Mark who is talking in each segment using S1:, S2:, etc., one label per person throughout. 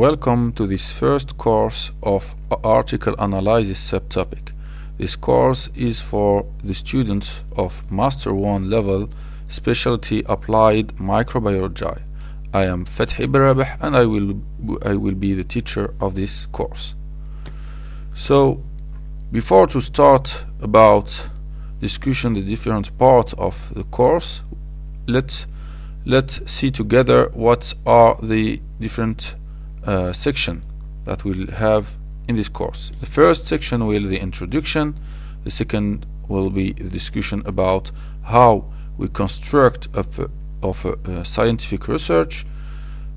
S1: Welcome to this first course of article analysis subtopic. This course is for the students of Master 1 level Specialty Applied Microbiology. I am Fethi Barabah and I will be the teacher of this course. So, before to start about discussion the different parts of the course, let's see together what are the different section that we'll have in this course. The first section will be the introduction. The second will be the discussion about how we construct a scientific research.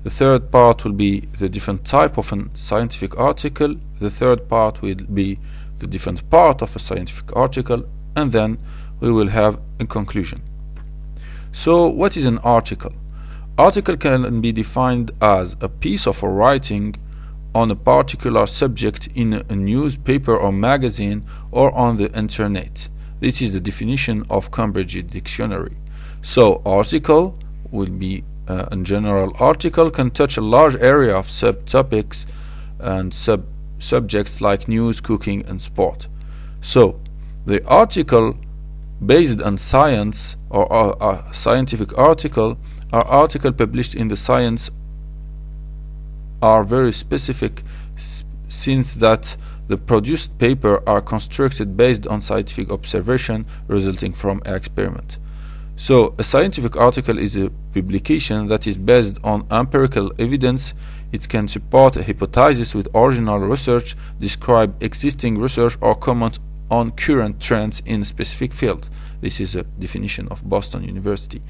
S1: The third part will be the different type of a scientific article. The third part will be the different part of a scientific article, and then we will have a conclusion. So what is an article? Article can be defined as a piece of writing on a particular subject in a newspaper or magazine or on the internet. This is the definition of Cambridge Dictionary. So article will be in general, article can touch a large area of subtopics and subjects like news, cooking and sport. So the article based on science or a scientific article are article published in the science are very specific since that the produced paper are constructed based on scientific observation resulting from an experiment. So a scientific article is a publication that is based on empirical evidence. It can support a hypothesis with original research, describe existing research or comment on current trends in a specific field. This is a definition of Boston University.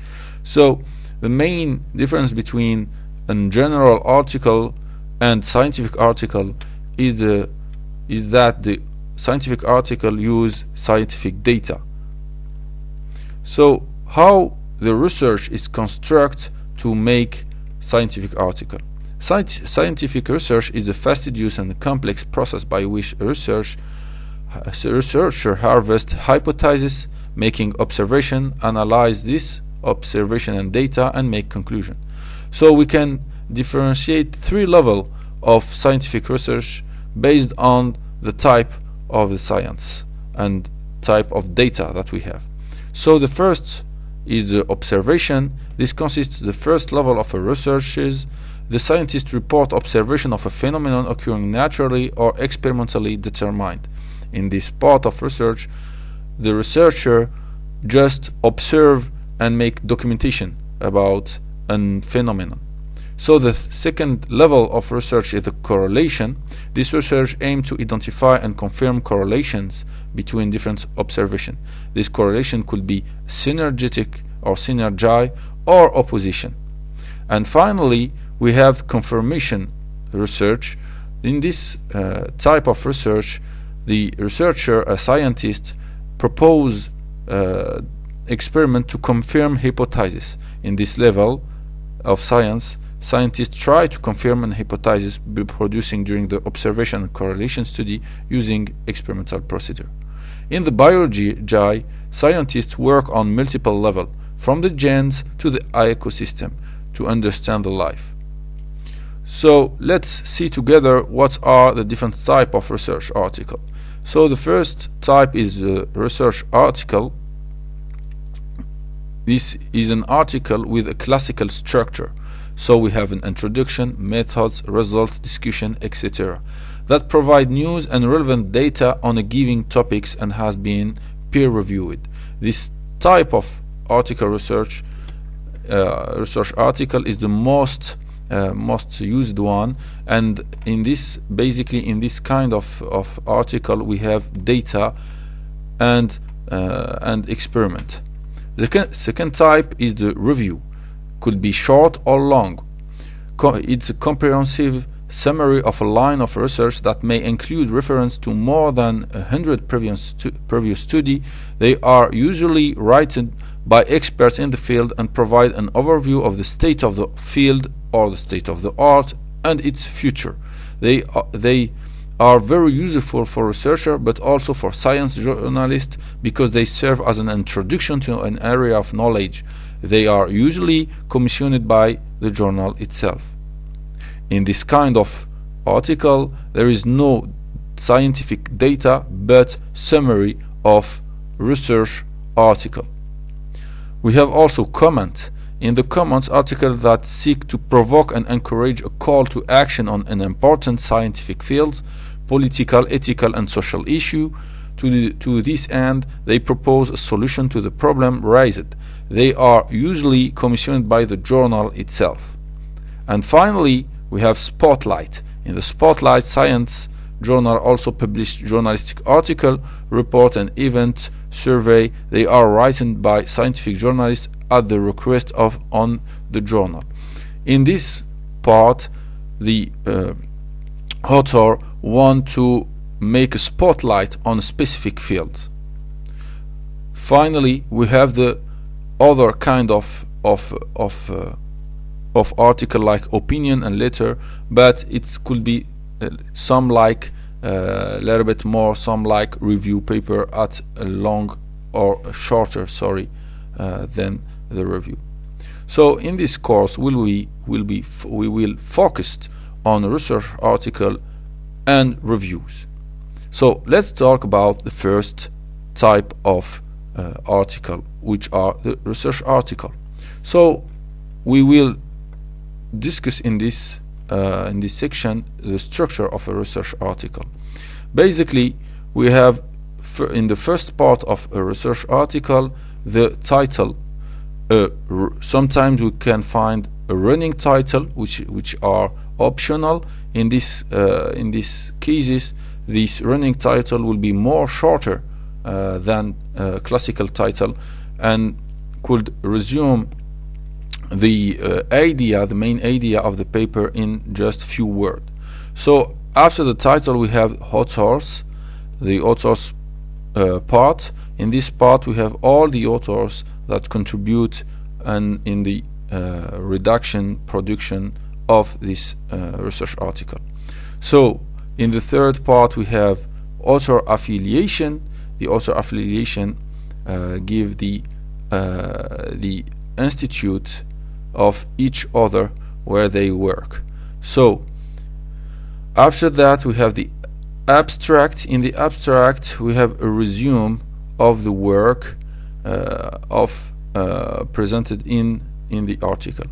S1: So the main difference between a general article and scientific article is that the scientific article use scientific data. So how the research is constructed to make scientific article? Scientific research is a fastidious and complex process by which a researcher harvests hypotheses, making observation, analyze this observation and data, and make conclusion. So we can differentiate three levels of scientific research based on the type of the science and type of data that we have. So the first is the observation. This consists the first level of a research is the scientists report observation of a phenomenon occurring naturally or experimentally determined. In this part of research, the researcher just observe and make documentation about a phenomenon. So the second level of research is the correlation. This research aims to identify and confirm correlations between different observations. This correlation could be synergetic or synergy or opposition. And finally, we have confirmation research. In this type of research, the researcher, a scientist, propose experiment to confirm hypothesis. In this level of science, scientists try to confirm an hypothesis by producing during the observation and correlation study using experimental procedure. In the biology, scientists work on multiple levels, from the genes to the ecosystem, to understand the life. So let's see together what are the different types of research article. So the first type is a research article. This is an article with a classical structure. So we have an introduction, methods, results, discussion, etc. that provide news and relevant data on a given topics and has been peer reviewed. This type of article research article is the most used one, and in this kind of article we have data and experiment. The second type is the review. Could be short or long. It's a comprehensive summary of a line of research that may include reference to more than 100 previous study. They are usually written by experts in the field and provide an overview of the state of the field or the state of the art and its future. They are very useful for researchers but also for science journalists because they serve as an introduction to an area of knowledge. They are usually commissioned by the journal itself. in this kind of article there is no scientific data but summary of research article. We have also comment. In the comments, articles that seek to provoke and encourage a call to action on an important scientific field, political, ethical and social issue. To this end, they propose a solution to the problem raised. They are usually commissioned by the journal itself. And finally, we have Spotlight. In the Spotlight, science journal also published journalistic article, report and event survey. They are written by scientific journalists at the request of on the journal. In this part, the author want to make a spotlight on a specific field. Finally, we have the other kind of article like opinion and letter, but it could be some like a little bit more, some like review paper at a long or a shorter, than the review. So in this course we will focus on research article and reviews. So let's talk about the first type of article, which are the research article. So we will discuss in this section the structure of a research article. Basically, we have in the first part of a research article the title. Sometimes we can find a running title which are optional. In these cases, this running title will be more shorter than a classical title and could resume the main idea of the paper in just few words. So after the title we have authors, the authors part. In this part we have all the authors that contribute in the production of this research article. So in the third part we have author affiliation. The author affiliation give the institute of each author where they work. So after that we have the abstract. In the abstract we have a resume of the work presented in the article.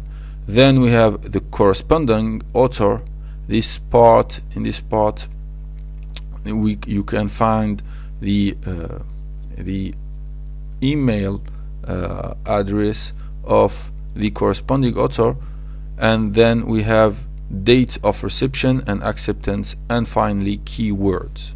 S1: Then we have the corresponding author. In this part you can find the email address of the corresponding author, and then we have date of reception and acceptance, and finally keywords.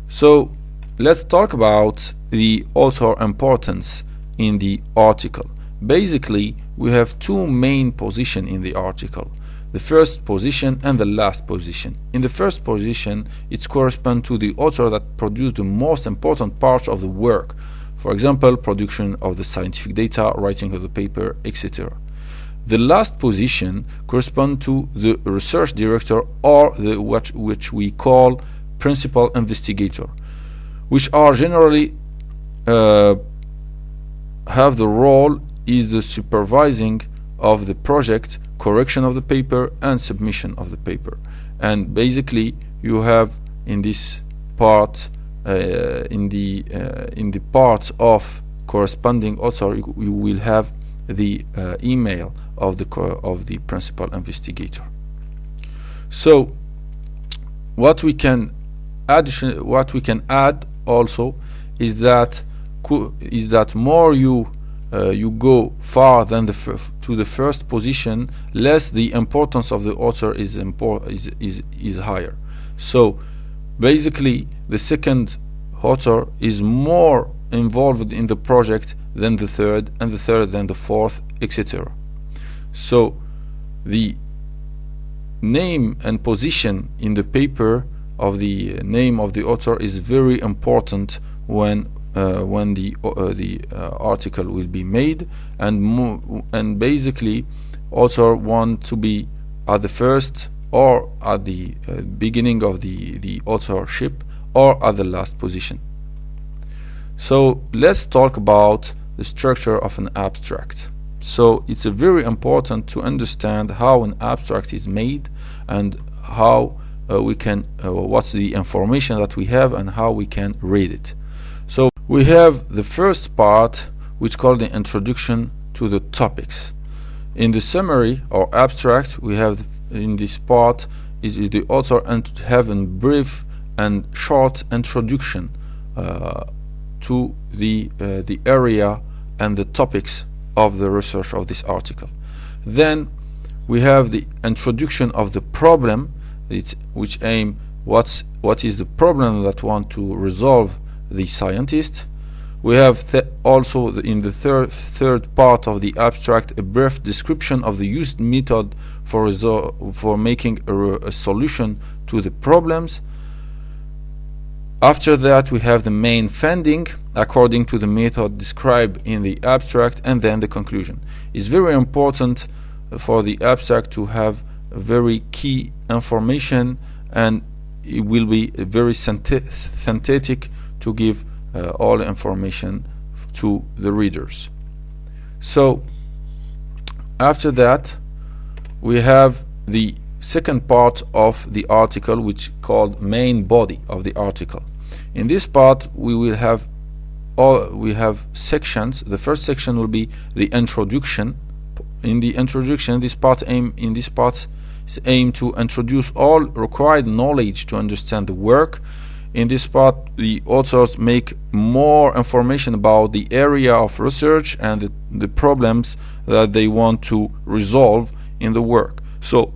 S1: So let's talk about the author importance in the article. Basically, we have two main positions in the article: the first position and the last position. In the first position, it corresponds to the author that produced the most important part of the work. For example, production of the scientific data, writing of the paper, etc. The last position corresponds to the research director or which we call principal investigator, which are generally have the role is the supervising of the project, correction of the paper and submission of the paper. And basically you have in this part in the part of corresponding author you will have the email of the principal investigator. So what we can add also is that more you go far than to the first position, less the importance of the author is higher. So basically the second author is more involved in the project than the third, and the third than the fourth, etc. So the name and position in the paper of the name of the author is very important when the article will be made, and basically author want to be at the first or at the beginning of the authorship or at the last position. So let's talk about the structure of an abstract. So it's very important to understand how an abstract is made and how we can what's the information that we have and how we can read it. So we have the first part, which called the introduction to the topics. In the summary or abstract, we have in this part is the author and have a brief and short introduction to the area and the topics of the research of this article. Then we have the introduction of the problem, which aim what is the problem that want to resolve the scientist. We have also in the third part of the abstract a brief description of the used method for making a solution to the problems. After that, we have the main finding according to the method described in the abstract, and then the conclusion. It's very important for the abstract to have very key information, and it will be very synthetic to give all information to the readers. So after that, we have the second part of the article, which called main body of the article. In this part we have sections. The first section will be the introduction. In the introduction, this part is aimed to introduce all required knowledge to understand the work. In this part, the authors make more information about the area of research and the problems that they want to resolve in the work. So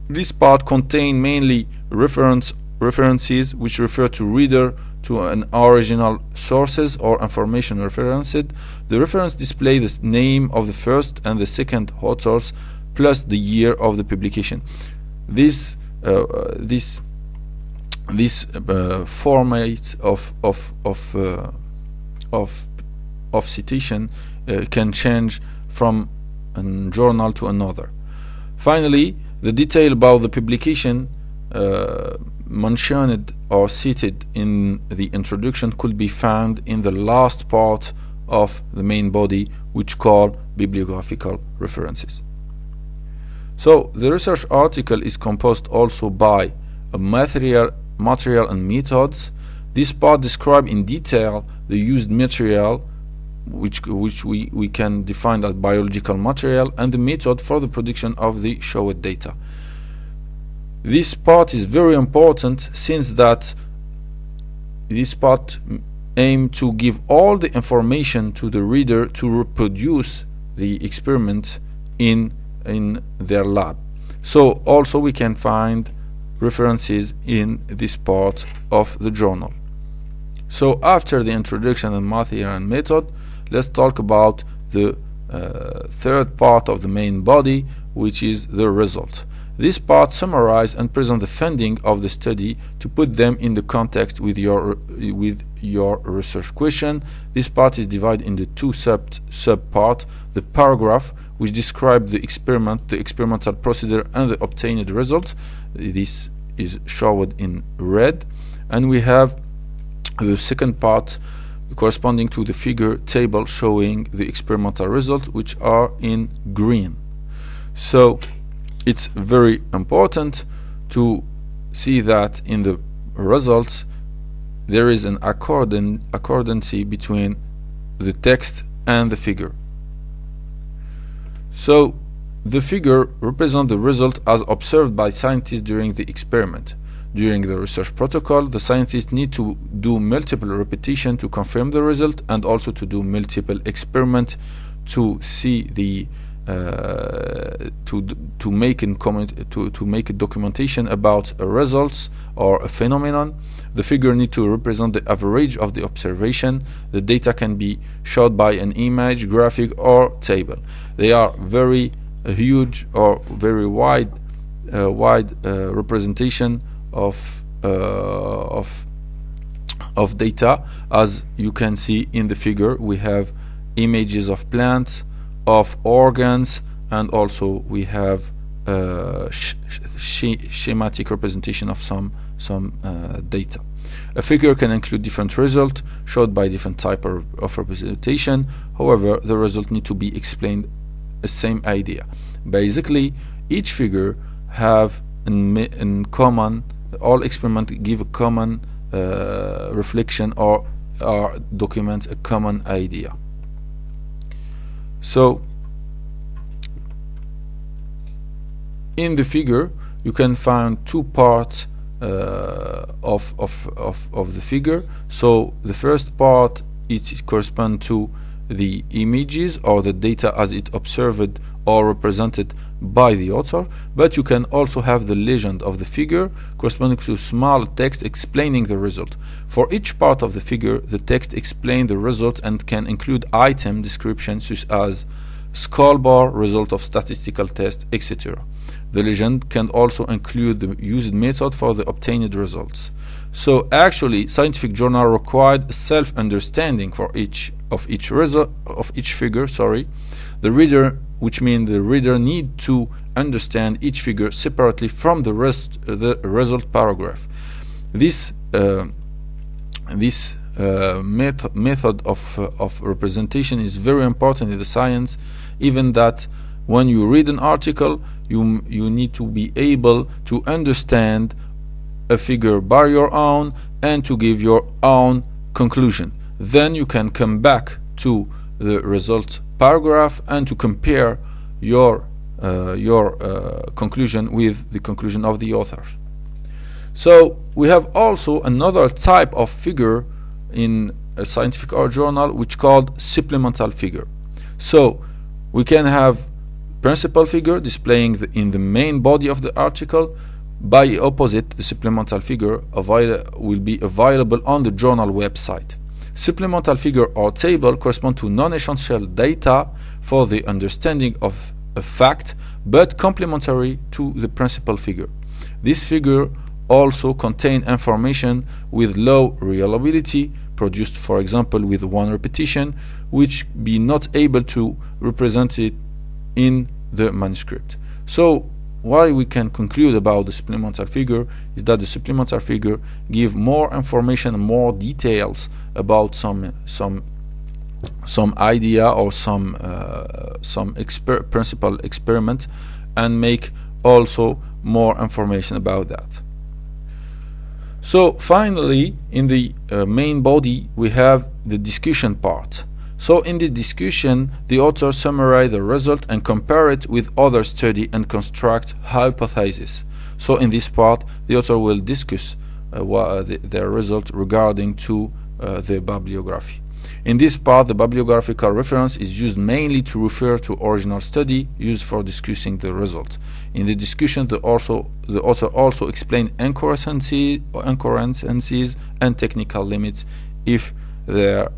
S1: this part contains mainly references which refer to reader to an original sources or information referenced. The reference display the name of the first and the second authors plus the year of the publication. This format of citation can change from a journal to another. Finally, the detail about the publication mentioned or cited in the introduction could be found in the last part of the main body, which called bibliographical references. So the research article is composed also by a material and methods. This part describes in detail the used material, which we can define as biological material, and the method for the production of the showed data. This part is very important, since that this part aims to give all the information to the reader to reproduce the experiment in their lab. So also we can find references in this part of the journal. So after the introduction and material and method, let's talk about the third part of the main body, which is the result. This part summarizes and presents the finding of the study to put them in the context with your research question. This part is divided into two sub parts: the paragraph, which describes the experiment, the experimental procedure, and the obtained results. This is shown in red. And we have the second part corresponding to the figure table showing the experimental results, which are in green. So it's very important to see that in the results there is an accordancy between the text and the figure. So the figure represents the result as observed by scientists during the experiment. During the research protocol, the scientists need to do multiple repetition to confirm the result, and also to do multiple experiments to see the to make a documentation about a results or a phenomenon. The figure need to represent the average of the observation. The data can be showed by an image, graphic, or table. They are very huge or very wide representation of data. As you can see in the figure, we have images of plants, of organs, and also we have schematic representation of some data. A figure can include different results showed by different type of representation. However, the result need to be explained the same idea. Basically, each figure have in common, all experiments give a common reflection or document a common idea. So in the figure you can find two parts of the figure. So the first part, it corresponds to the images or the data as it observed or represented by the author, but you can also have the legend of the figure corresponding to small text explaining the result. For each part of the figure, the text explains the result and can include item descriptions such as skull bar, result of statistical test, etc. The legend can also include the used method for the obtained results. So actually, scientific journal required self-understanding for each figure. The reader, which means the reader need to understand each figure separately from the result paragraph. This method of representation is very important in the science, even that when you read an article, you need to be able to understand a figure by your own and to give your own conclusion. Then you can come back to the result paragraph and to compare your conclusion with the conclusion of the author. So we have also another type of figure in a scientific journal which called supplemental figure. So we can have principal figure displaying in the main body of the article. By opposite, the supplemental figure will be available on the journal website. Supplemental figure or table correspond to non-essential data for the understanding of a fact, but complementary to the principal figure. This figure also contain information with low reliability, produced for example with one repetition, which be not able to represent it in the manuscript. So what we can conclude about the supplemental figure is that the supplemental figure give more information and more details about some idea or some principal experiment, and make also more information about that. So finally, in the main body we have the discussion part. So in the discussion, the author summarizes the result and compare it with other study and construct hypotheses. So in this part, the author will discuss their result regarding to the bibliography. In this part, the bibliographical reference is used mainly to refer to original study used for discussing the result. In the discussion, the author also explains incoherencies and technical limits if there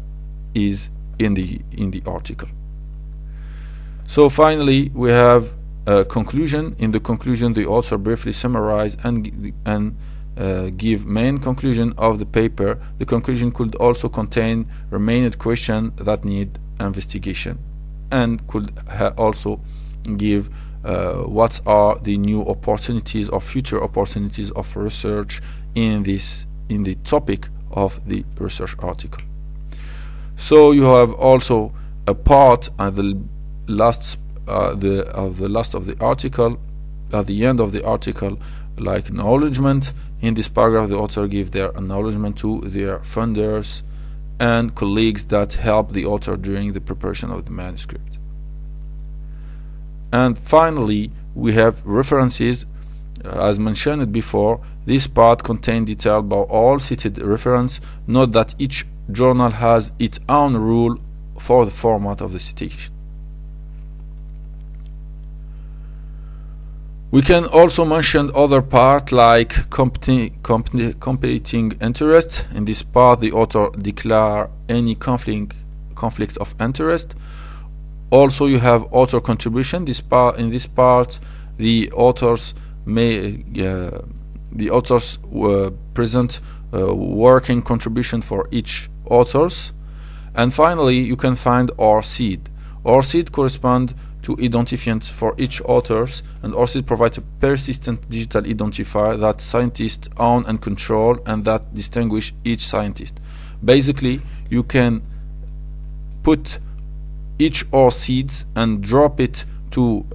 S1: is in the article. So finally, we have a conclusion. In the conclusion, the author briefly summarize and give main conclusion of the paper. The conclusion could also contain remaining questions that need investigation, and could also give what are the new opportunities or future opportunities of research in the topic of the research article. So you have also a part at the last of the article, at the end of the article, like acknowledgement. In this paragraph, the author gives their acknowledgement to their funders and colleagues that helped the author during the preparation of the manuscript. And finally, we have references. As mentioned before, this part contains detail about all cited reference. Note that each journal has its own rule for the format of the citation. We can also mention other part like competing interest. In this part, the author declare any conflict of interest. Also, you have author contribution. In this part, the authors present working contribution for each authors. And finally, you can find our seed. Our seed correspond to to identifiant for each authors, and also it provides a persistent digital identifier that scientists own and control and that distinguish each scientist. Basically, you can put each OR seeds and drop it to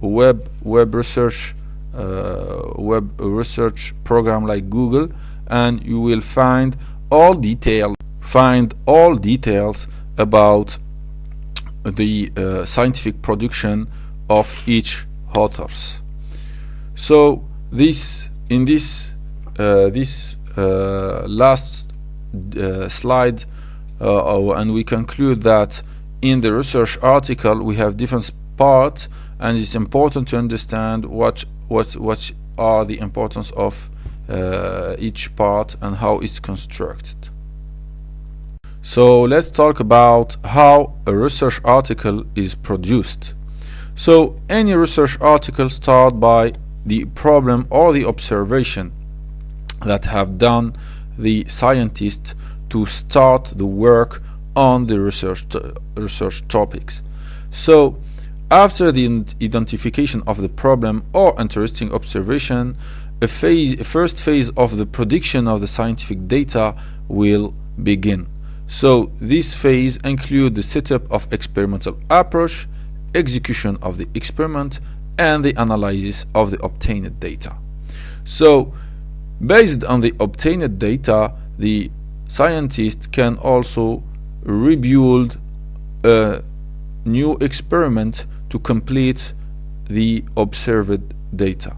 S1: web research program like Google, and you will find all details about the scientific production of each authors. So in this last slide, and we conclude that in the research article we have different parts, and it's important to understand what are the importance of each part and how it's constructed. So let's talk about how a research article is produced. So any research article starts by the problem or the observation that have done the scientist to start the work on the research topics. So after the identification of the problem or interesting observation, a first phase of the prediction of the scientific data will begin. So this phase includes the setup of experimental approach, execution of the experiment, and the analysis of the obtained data. So based on the obtained data, the scientist can also rebuild a new experiment to complete the observed data.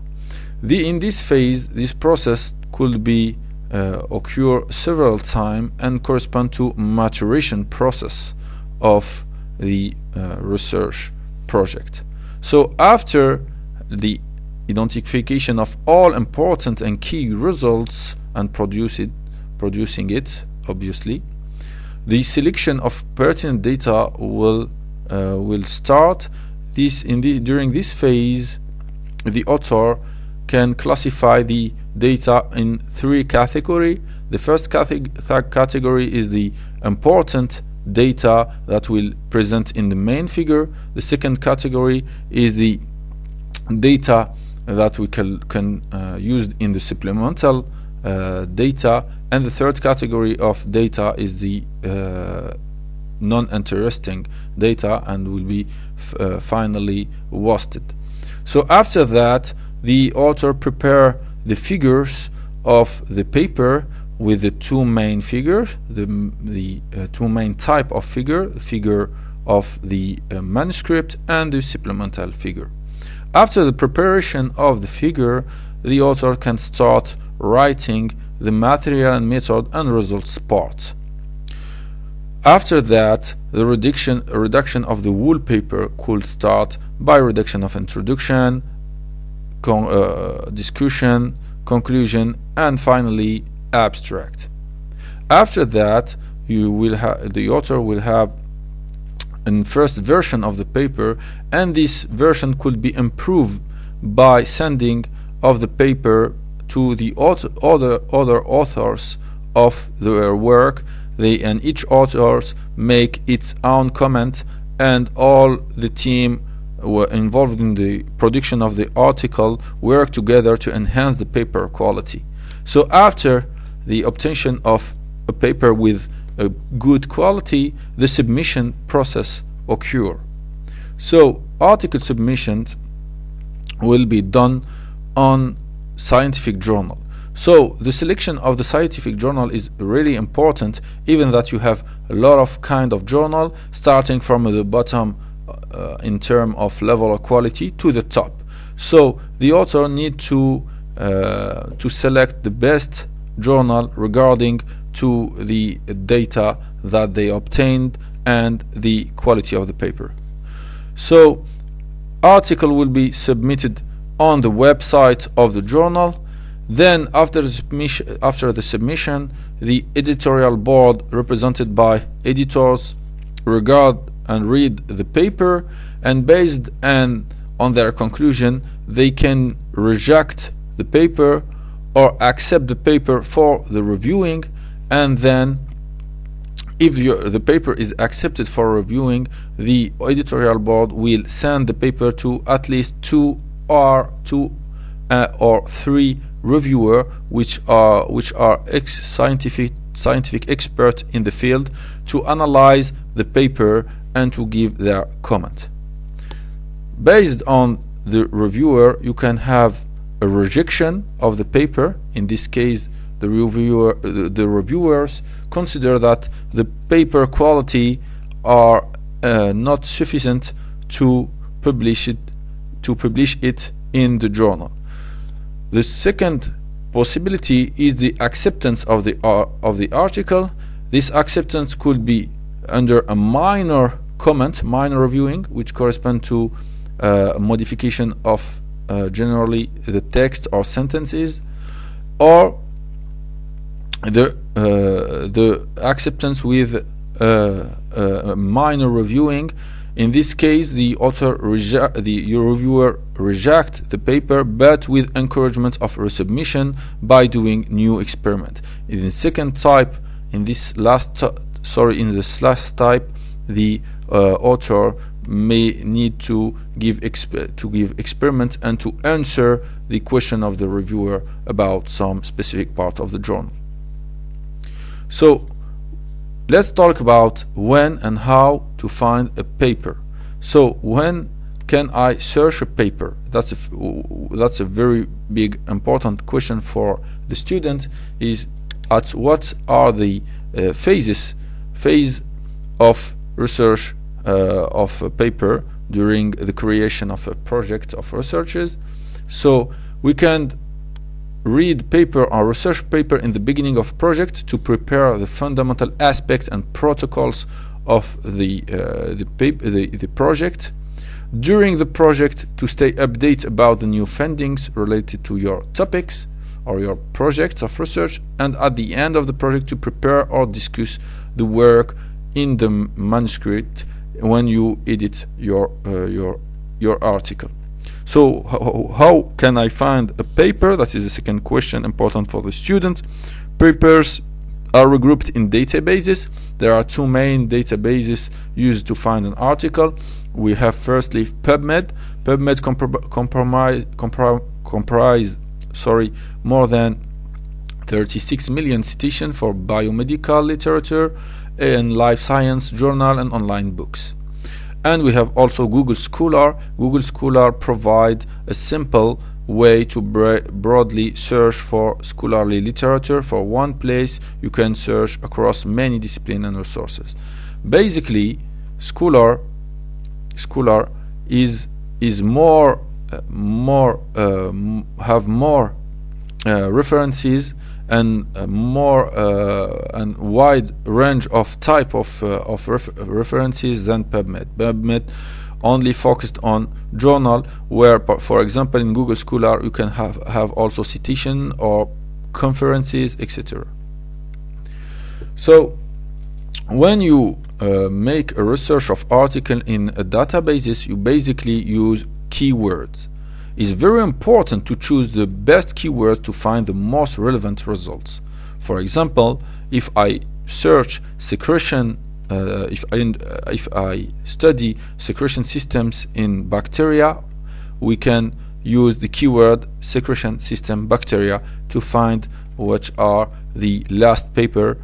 S1: In this phase, this process could be occur several times and correspond to maturation process of the research project. So after the identification of all important and key results and producing it, obviously, the selection of pertinent data will start. During this phase, the author can classify the data in three categories. The first category is the important data that will present in the main figure. The second category is the data that we can use in the supplemental data, and the third category of data is the non-interesting data and will be finally wasted. So after that, the author prepare the figures of the paper with the two main figures, the two main type of figure of the manuscript and the supplemental figure. After the preparation of the figure, the author can start writing the material and method and results part. After that, the reduction of the whole paper could start by reduction of introduction, discussion, conclusion, and finally abstract. After that, the author will have a first version of the paper, and this version could be improved by sending of the paper to the other authors of their work. And each authors make its own comment, and all the team were involved in the production of the article work together to enhance the paper quality. So after the obtention of a paper with a good quality, the submission process occur. So article submissions will be done on scientific journal. So the selection of the scientific journal is really important, even that you have a lot of kind of journal starting from the bottom in terms of level of quality to the top. So the author need to select the best journal regarding to the data that they obtained and the quality of the paper. So article will be submitted on the website of the journal. Then after the submission, the editorial board represented by editors regard and read the paper, and based on their conclusion, they can reject the paper or accept the paper for the reviewing, and then if the paper is accepted for reviewing, the editorial board will send the paper to at least two or three reviewers, which are scientific experts in the field, to analyze the paper and to give their comment. Based on the reviewer, you can have a rejection of the paper. In this case, the reviewers consider that the paper quality are not sufficient to publish it in the journal. The second possibility is the acceptance of the article. This acceptance could be under a minor comment, minor reviewing, which correspond to a modification of generally the text or sentences, or the acceptance with minor reviewing. In this case, the reviewer reject the paper, but with encouragement of resubmission by doing new experiment. In the second type, in this last type, the author may need to give experiment and to answer the question of the reviewer about some specific part of the journal. So let's talk about when and how to find a paper. So when can I search a paper? That's a very big important question for the student. Is at what are the phase of research of a paper during the creation of a project of researches. So we can read paper or research paper in the beginning of project to prepare the fundamental aspect and protocols of the project. During the project, to stay updated about the new findings related to your topics or your projects of research, and at the end of the project to prepare or discuss the work in the manuscript when you edit your article. So how can I find a paper? That is the second question important for the student. Papers are regrouped in databases. There are two main databases used to find an article. We have firstly PubMed. PubMed comprise more than 36 million citations for biomedical literature and life science journal and online books. And we have also Google Scholar. Google Scholar provide a simple way to broadly search for scholarly literature. For one place, you can search across many disciplines and resources. Basically, Scholar is have more references and more and wide range of type of references than PubMed. PubMed only focused on journal, where for example in Google Scholar you can have also citation or conferences, etc. So when you make a research of article in a databases, you basically use keywords. It's very important to choose the best keywords to find the most relevant results. For example, if I search secretion, if I study secretion systems in bacteria, we can use the keyword secretion system bacteria to find what are the last paper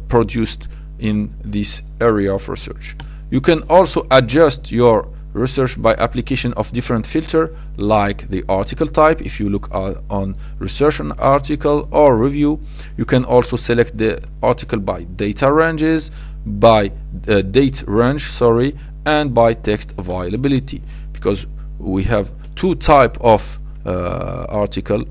S1: produced in this area of research. You can also adjust your research by application of different filter, like the article type. If you look on research an article or review, you can also select the article by data ranges, by date range, and by text availability, because we have two type of article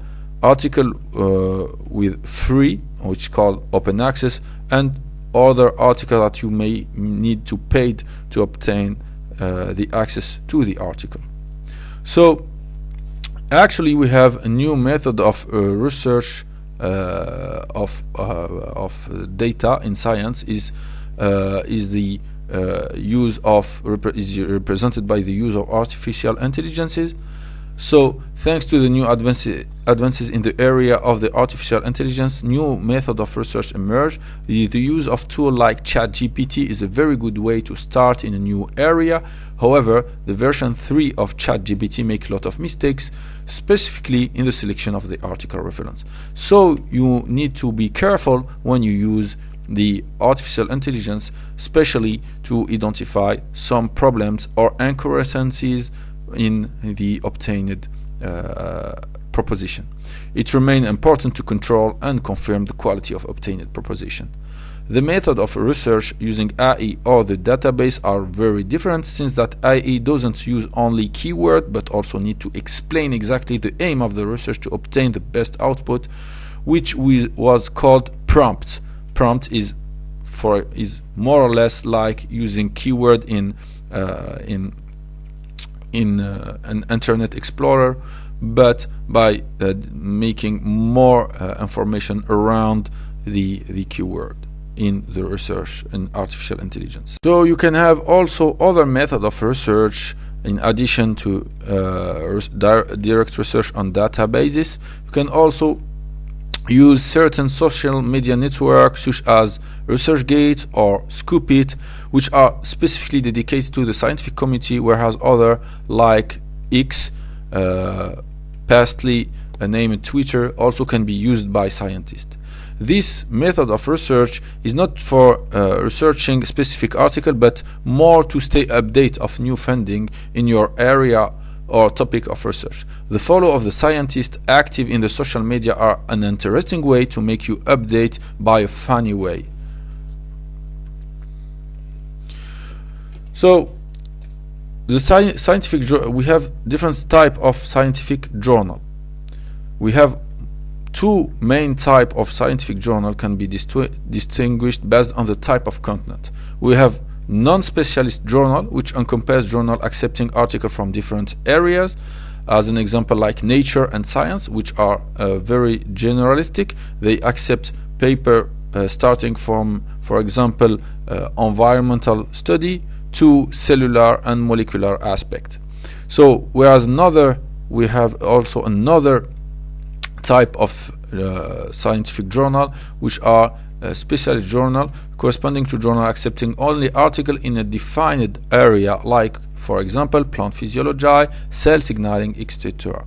S1: with free, which called open access, and other article that you may need to pay to obtain the access to the article. So actually we have a new method of research of data in science is represented by the use of artificial intelligences. So, thanks to the new advances in the area of the artificial intelligence, new method of research emerge. The use of tool like ChatGPT is a very good way to start in a new area. However, the version 3 of ChatGPT make a lot of mistakes, specifically in the selection of the article reference. So, you need to be careful when you use the artificial intelligence, especially to identify some problems or incoherencies in the obtained proposition. It remains important to control and confirm the quality of obtained proposition. The method of research using AI or the database are very different, since that AI doesn't use only keyword but also need to explain exactly the aim of the research to obtain the best output, which was called prompt. Prompt is more or less like using keyword in an Internet Explorer, but by making more information around the keyword in the research in artificial intelligence. So you can have also other method of research in addition to direct research on databases. You can also use certain social media networks such as ResearchGate or Scoopit, which are specifically dedicated to the scientific community, whereas other like X, pastly named Twitter, also can be used by scientists. This method of research is not for researching a specific article, but more to stay update of new funding in your area or topic of research. The follow of the scientists active in the social media are an interesting way to make you update by a funny way. So the scientific we have different type of scientific journal. We have two main type of scientific journal can be distinguished based on the type of content. We have non-specialist journal, which encompass journal accepting articles from different areas, as an example like Nature and Science, which are very generalistic. They accept paper starting from, for example, environmental study to cellular and molecular aspect. So whereas we have also another type of scientific journal, which are specialist journal corresponding to journal accepting only article in a defined area, like for example plant physiology, cell signaling, etc.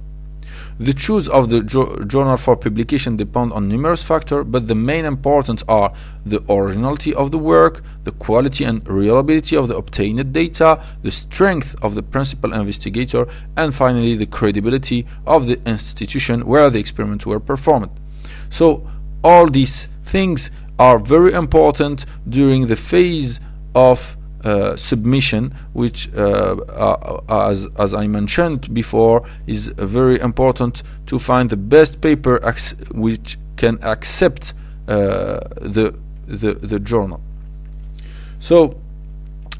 S1: The choice of the journal for publication depend on numerous factors, but the main importance are the originality of the work, the quality and reliability of the obtained data, the strength of the principal investigator, and finally the credibility of the institution where the experiments were performed. So all these things are very important during the phase of submission, which as I mentioned before, is very important to find the best paper which can accept the journal. So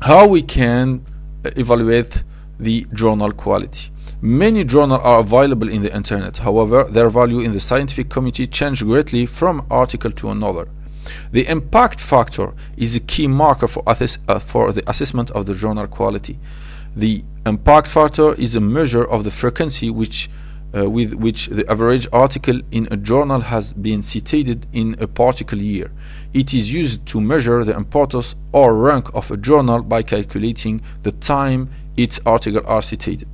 S1: how we can evaluate the journal quality? Many journals are available in the internet. However, their value in the scientific community change greatly from article to another. The impact factor is a key marker for the assessment of the journal quality. The impact factor is a measure of the frequency with which the average article in a journal has been cited in a particular year. It is used to measure the importance or rank of a journal by calculating the time its articles are cited.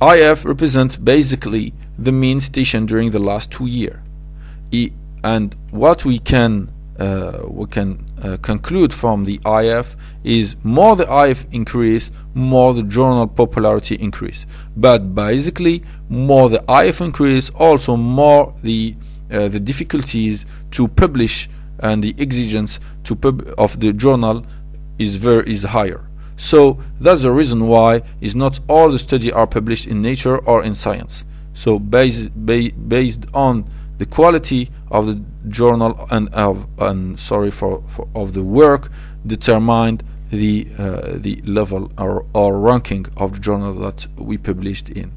S1: IF represents basically the mean citation during the last 2 years. And what we can conclude from the IF is more the IF increase, more the journal popularity increase. But basically, more the IF increase, also more the difficulties to publish and the exigence of the journal is higher. So that's the reason why is not all the studies are published in Nature or in Science. So based on the quality of the journal and of the work determined the level or ranking of the journal that we published in.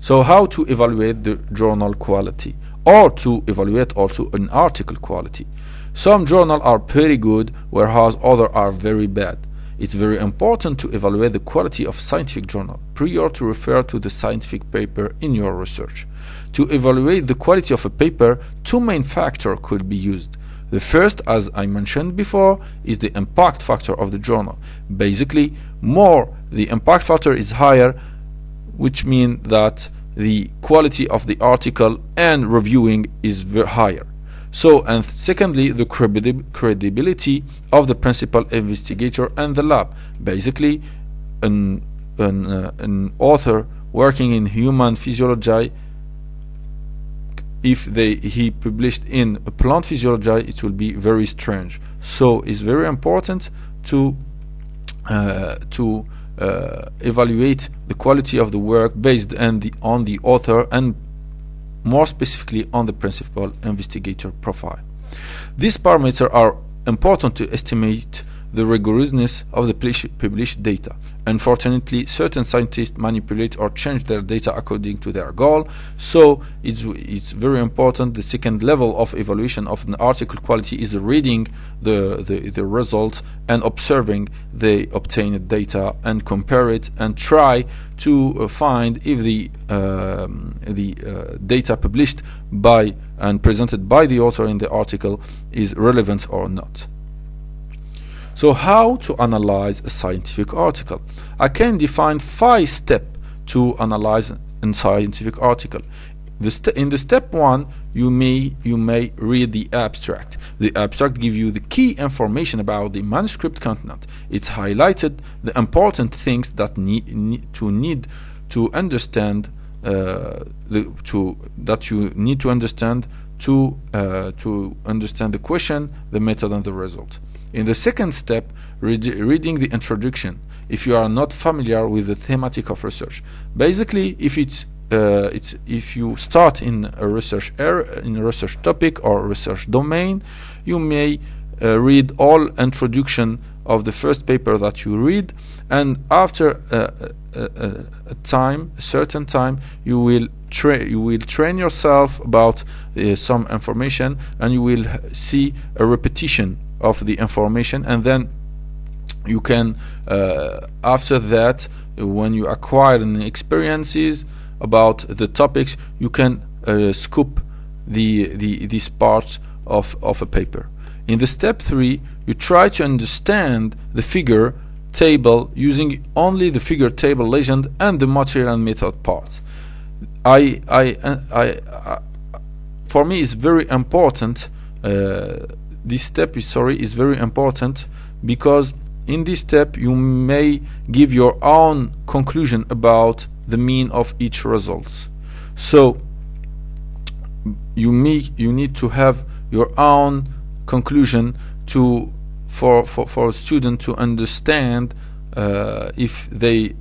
S1: So how to evaluate the journal quality, or to evaluate also an article quality? Some journals are pretty good, whereas others are very bad. it's very important to evaluate the quality of scientific journal prior to refer to the scientific paper in your research. To evaluate the quality of a paper, two main factors could be used. The first, as I mentioned before, is the impact factor of the journal. Basically, more the impact factor is higher, which means that the quality of the article and reviewing is higher. So, and secondly, the credibility of the principal investigator and the lab. Basically, an author working in human physiology, if he published in a plant physiology, it will be very strange. So it's very important to evaluate the quality of the work based on the author and more specifically on the principal investigator profile. These parameters are important to estimate the rigorousness of the published data. Unfortunately, certain scientists manipulate or change their data according to their goal, so it's very important. The second level of evaluation of an article quality is reading the results and observing the obtained data and compare it and try to find if the data published by and presented by the author in the article is relevant or not. So how to analyze a scientific article? I can define 5 steps to analyze a scientific article. In the step 1, you may read the abstract. The abstract gives you the key information about the manuscript content. It's highlighted the important things that you need to understand to understand the question, the method, and the result. In the second step, reading the introduction, if you are not familiar with the thematic of research. Basically, if you start in a research area, in a research topic or research domain, you may read all introduction of the first paper that you read, and after a certain time, you will train yourself about some information, and you will see a repetition of the information, and then you can after that, when you acquire experiences about the topics, you can scoop this part of a paper. In the step 3, you try to understand the figure table using only the figure table legend and the material and method parts. For me, it's very important. This step is very important because in this step you may give your own conclusion about the mean of each results. So you need to have your own conclusion for a student to understand if they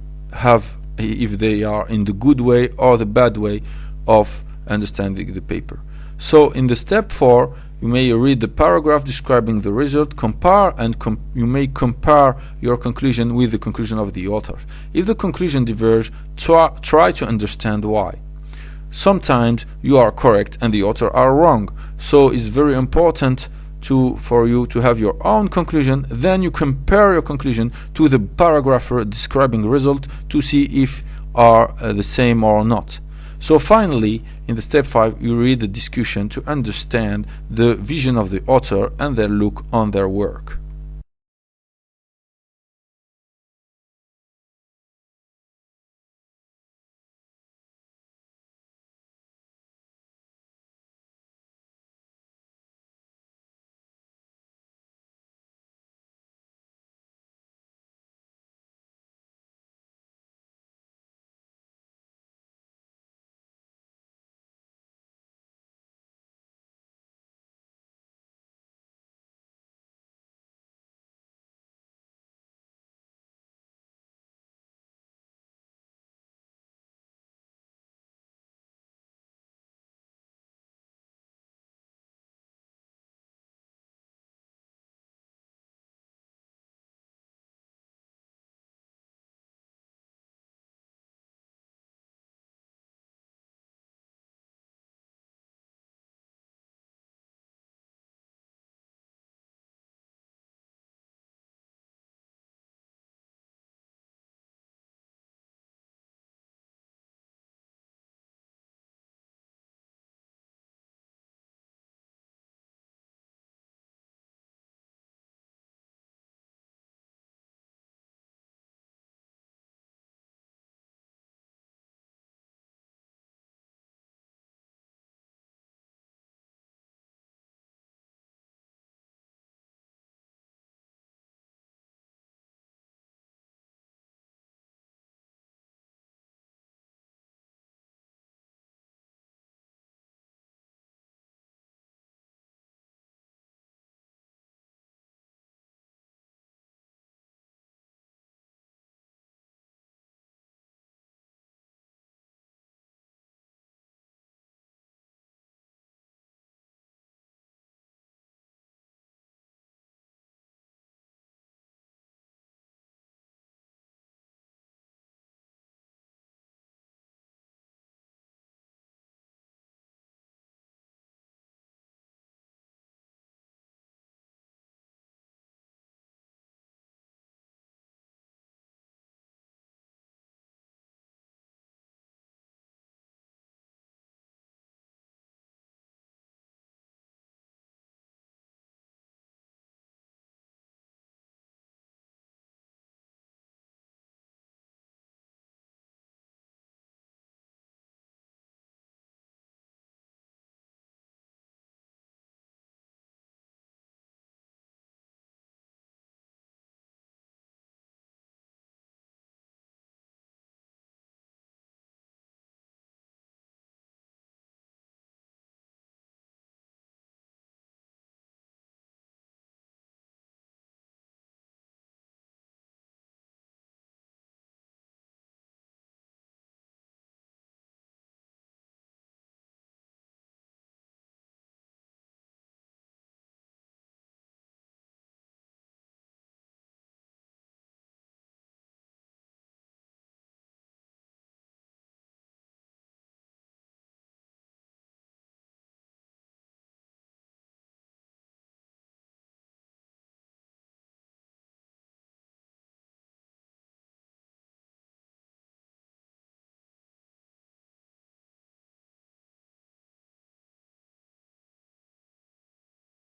S1: are in the good way or the bad way of understanding the paper. So in the step 4, you may read the paragraph describing the result, you may compare your conclusion with the conclusion of the author. If the conclusion diverges, try to understand why. Sometimes you are correct and the author are wrong, so it's very important for you to have your own conclusion. Then you compare your conclusion to the paragraph describing the result to see if are the same or not. So finally, in the step 5, you read the discussion to understand the vision of the author and their look on their work.